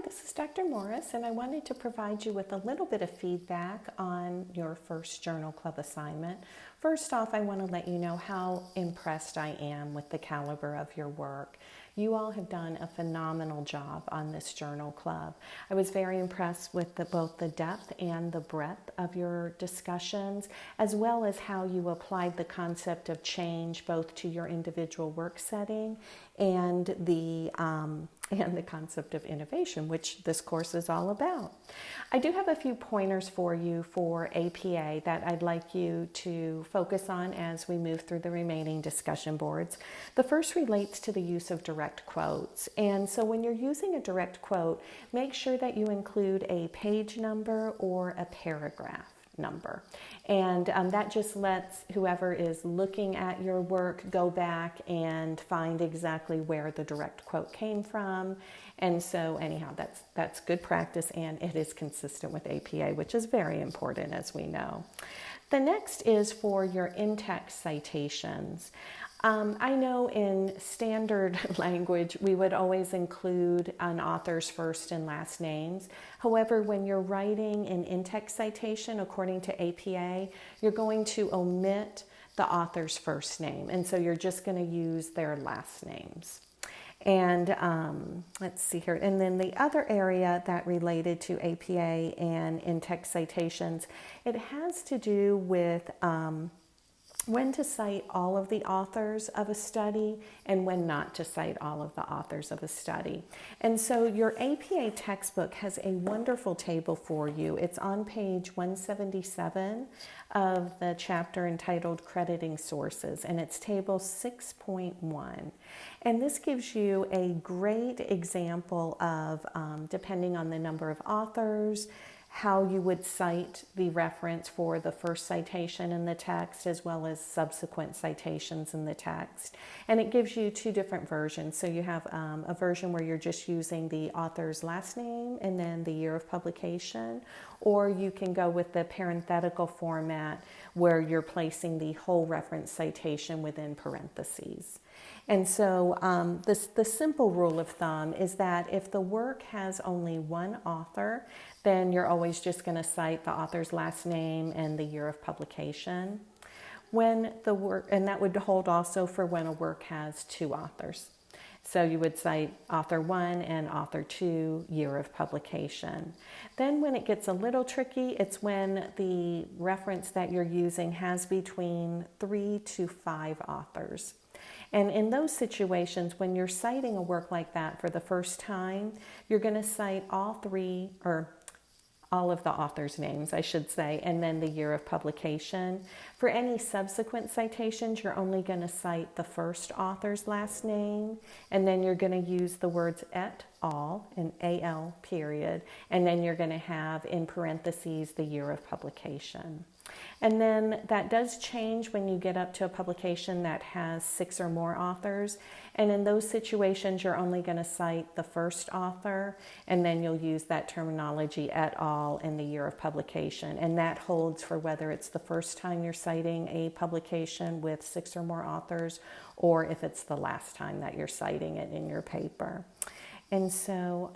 this is Dr. Morris, and I wanted to provide you with a little bit of feedback on your first journal club assignment. First off, I want to let you know how impressed I am with the caliber of your work. You all have done a phenomenal job on this journal club. I was very impressed with both the depth and the breadth of your discussions, as well as how you applied the concept of change both to your individual work setting and the concept of innovation, which this course is all about. I do have a few pointers for you for APA that I'd like you to focus on as we move through the remaining discussion boards. The first relates to the use of direct quotes. And so when you're using a direct quote, make sure that you include a page number or a paragraph number. And that just lets whoever is looking at your work go back and find exactly where the direct quote came from. And so anyhow, that's good practice, and it is consistent with APA, which is very important, as we know. The next is for your in-text citations. I know in standard language, we would always include an author's first and last names. However, when you're writing an in-text citation, according to APA, you're going to omit the author's first name. And so you're just going to use their last names. And let's see here. And then the other area that related to APA and in-text citations, it has to do with when to cite all of the authors of a study and when not to cite all of the authors of a study. And so your APA textbook has a wonderful table for you. It's on page 177 of the chapter entitled Crediting Sources, and it's table 6.1. And this gives you a great example of, depending on the number of authors, how you would cite the reference for the first citation in the text as well as subsequent citations in the text. And it gives you two different versions. So you have a version where you're just using the author's last name and then the year of publication, or you can go with the parenthetical format where you're placing the whole reference citation within parentheses. And so the simple rule of thumb is that if the work has only one author, then you're always just going to cite the author's last name and the year of publication. When the work, and that would hold also for when a work has two authors. So you would cite author 1 and author 2, year of publication. Then when it gets a little tricky, it's when the reference that you're using has between 3 to 5 authors. And in those situations, when you're citing a work like that for the first time, you're going to cite all of the authors' names, I should say, and then the year of publication. For any subsequent citations, you're only going to cite the first author's last name, and then you're going to use the words et al, and AL period, and then you're going to have in parentheses the year of publication. And then that does change when you get up to a publication that has 6 or more authors. And in those situations, you're only going to cite the first author, and then you'll use that terminology et al in the year of publication. And that holds for whether it's the first time you're citing a publication with 6 or more authors, or if it's the last time that you're citing it in your paper. And so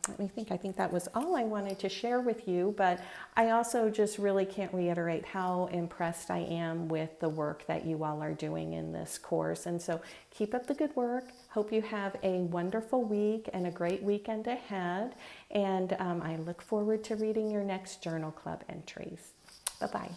let me think, I think that was all I wanted to share with you, but I also just really can't reiterate how impressed I am with the work that you all are doing in this course. And so keep up the good work. Hope you have a wonderful week and a great weekend ahead. And I look forward to reading your next journal club entries. Bye-bye.